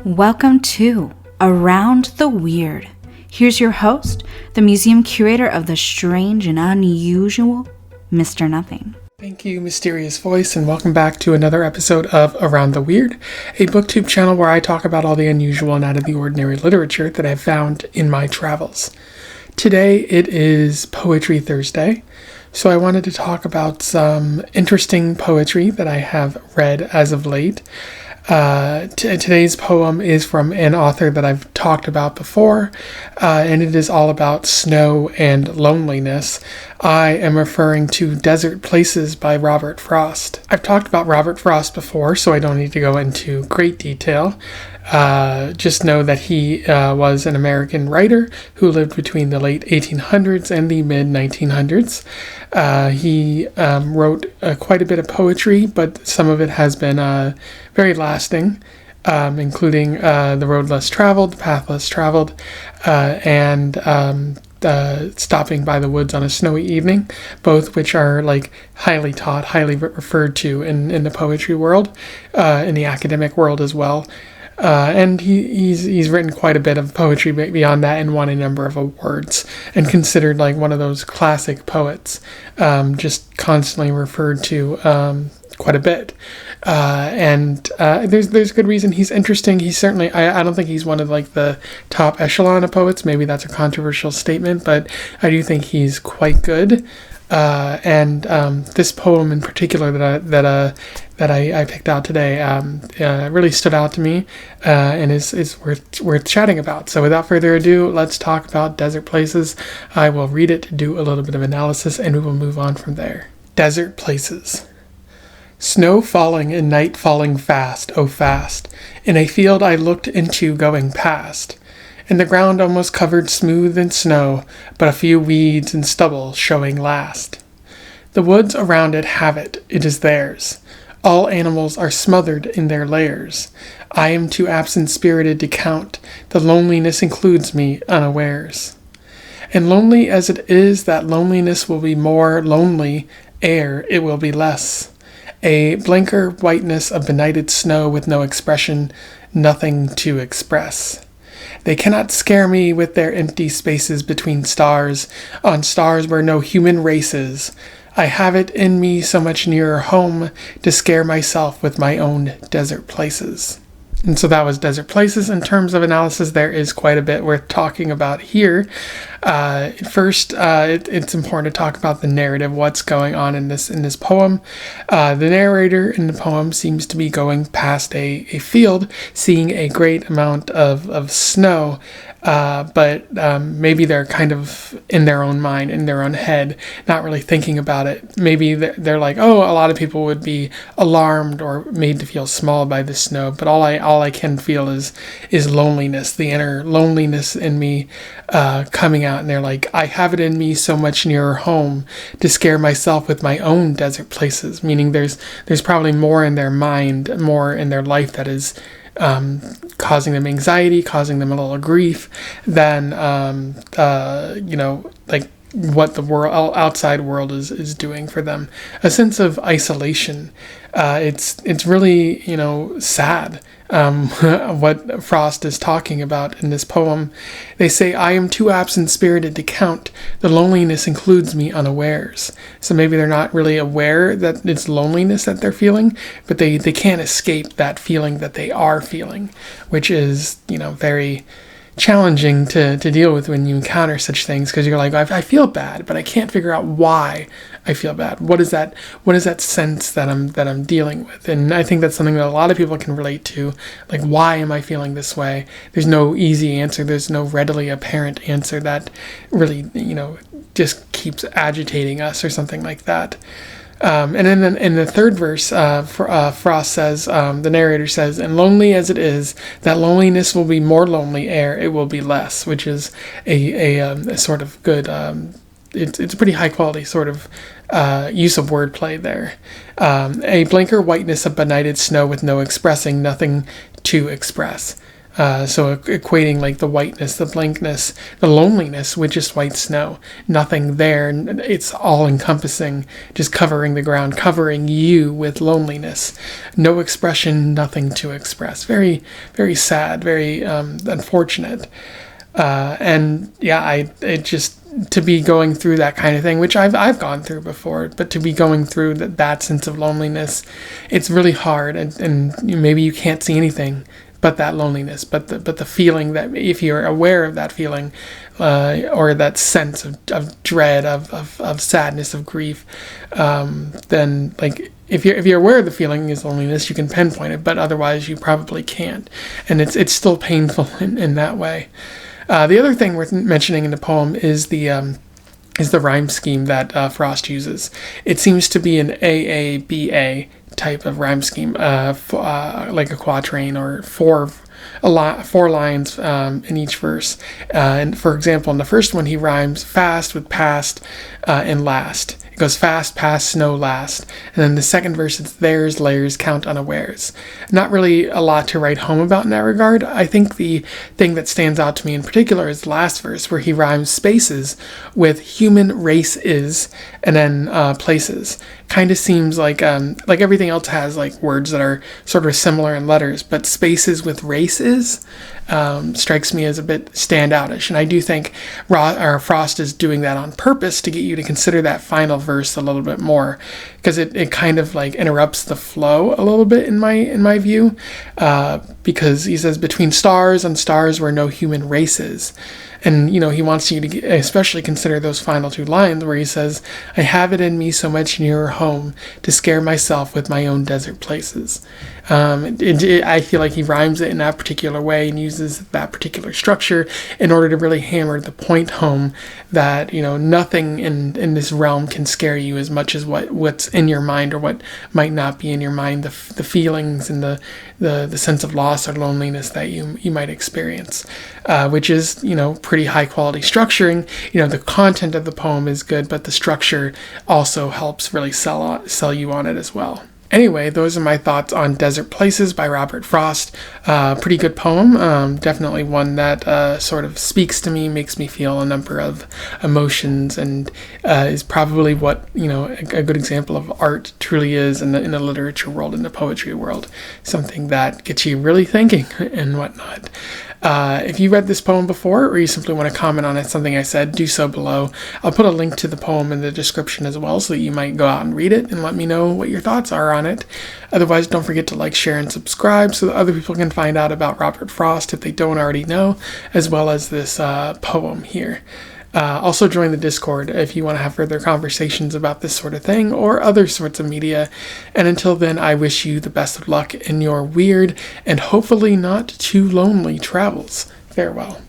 Welcome to Around the Weird. Here's your host, the museum curator of the strange and unusual, Mr. Nothing. Thank you, Mysterious Voice, and welcome back to another episode of Around the Weird, a booktube channel where I talk about all the unusual and out of the ordinary literature that I've found in my travels. Today it is Poetry Thursday, so I wanted to talk about some interesting poetry that I have read as of late. Today's poem is from an author that I've talked about before, and it is all about snow and loneliness. I am referring to Desert Places by Robert Frost. I've talked about Robert Frost before, so I don't need to go into great detail. Just know that he was an American writer who lived between the late 1800s and the mid 1900s. He wrote quite a bit of poetry, but some of it has been very lasting, including The Road Less Traveled, The Path Less Traveled, and Stopping by the Woods on a Snowy Evening, both which are like highly taught, highly referred to in the poetry world, in the academic world as well. And he's written quite a bit of poetry beyond that and won a number of awards and considered like one of those classic poets, just constantly referred to quite a bit. And there's good reason he's interesting. He's certainly, I don't think he's one of like the top echelon of poets. Maybe that's a controversial statement, but I do think he's quite good. And this poem in particular that I picked out today really stood out to me and is worth chatting about. So without further ado, let's talk about Desert Places. I will read it, do a little bit of analysis, and we will move on from there. Desert Places. Snow falling and night falling fast, oh fast, in a field I looked into going past. And the ground almost covered smooth in snow, but a few weeds and stubble showing last. The woods around it have it is theirs. All animals are smothered in their lairs. I am too absent-spirited to count, the loneliness includes me unawares. And lonely as it is, that loneliness will be more lonely ere it will be less. A blanker whiteness of benighted snow with no expression, nothing to express. They cannot scare me with their empty spaces between stars, on stars where no human race is. I have it in me so much nearer home to scare myself with my own desert places. And so that was Desert Places. In terms of analysis, there is quite a bit worth talking about here. First, it's important to talk about the narrative, what's going on in this poem. The narrator in the poem seems to be going past a field, seeing a great amount of snow, but maybe they're kind of in their own mind, in their own head, not really thinking about it. Maybe they're like, oh, a lot of people would be alarmed or made to feel small by the snow, but all I can feel is loneliness, the inner loneliness in me coming out. And they're like, I have it in me so much nearer home to scare myself with my own desert places, meaning there's probably more in their mind, more in their life that is causing them anxiety, causing them a little grief than like what the world, outside world is doing for them. A sense of isolation. It's really, sad. What Frost is talking about in this poem. They say, I am too absent-spirited to count. The loneliness includes me unawares. So maybe they're not really aware that it's loneliness that they're feeling, but they can't escape that feeling that they are feeling, which is, very challenging to deal with when you encounter such things, because you're like, I feel bad, but I can't figure out why I feel bad. What is that sense that I'm dealing with? And I think that's something that a lot of people can relate to. Like, why am I feeling this way? There's no easy answer. There's no readily apparent answer that really, just keeps agitating us or something like that. And then in the third verse, Frost says, the narrator says, and lonely as it is, that loneliness will be more lonely ere it will be less, which is a sort of good, it's a pretty high quality sort of use of wordplay there. A blanker whiteness of benighted snow with no expressing, nothing to express. So equating like the whiteness, the blankness, the loneliness with just white snow. Nothing there. It's all encompassing, just covering the ground, covering you with loneliness. No expression, nothing to express. Very, very sad, very unfortunate. And yeah, it just, to be going through that kind of thing, which I've gone through before, but to be going through that sense of loneliness, it's really hard, and maybe you can't see anything but that loneliness, but the feeling that, if you're aware of that feeling, or that sense of dread, of sadness, of grief, then like, if you're aware of the feeling is loneliness, you can pinpoint it, but otherwise you probably can't, and it's still painful in that way. The other thing worth mentioning in the poem is the rhyme scheme that Frost uses. It seems to be an AABA type of rhyme scheme, like a quatrain, or four lines in each verse. And for example, in the first one, he rhymes fast with past and last. It goes fast, past, snow, last. And then the second verse, it's theirs, layers, count unawares. Not really a lot to write home about in that regard. I think the thing that stands out to me in particular is the last verse, where he rhymes spaces with human race is, and then places. Kind of seems like everything else has like words that are sort of similar in letters, but spaces with race is strikes me as a bit standoutish. And I do think Frost is doing that on purpose to get you to consider that final verse a little bit more, because it kind of like interrupts the flow a little bit in my view, because he says between stars and stars where no human race is. And, he wants you to especially consider those final two lines where he says, I have it in me so much nearer home to scare myself with my own desert places. I feel like he rhymes it in that particular way and uses that particular structure in order to really hammer the point home that, nothing in this realm can scare you as much as what's in your mind, or what might not be in your mind, the feelings and the sense of loss or loneliness that you might experience, which is, pretty high quality structuring. The content of the poem is good, but the structure also helps really sell you on it as well. Anyway, those are my thoughts on Desert Places by Robert Frost. Pretty good poem. Definitely one that sort of speaks to me, makes me feel a number of emotions, and is probably what, a good example of art truly is in the literature world, in the poetry world. Something that gets you really thinking and whatnot. If you read this poem before, or you simply want to comment on it, something I said, do so below. I'll put a link to the poem in the description as well, so that you might go out and read it and let me know what your thoughts are on it. Otherwise, don't forget to like, share, and subscribe so that other people can find out about Robert Frost if they don't already know, as well as this poem here. Also join the Discord if you want to have further conversations about this sort of thing or other sorts of media. And until then, I wish you the best of luck in your weird and hopefully not too lonely travels. Farewell.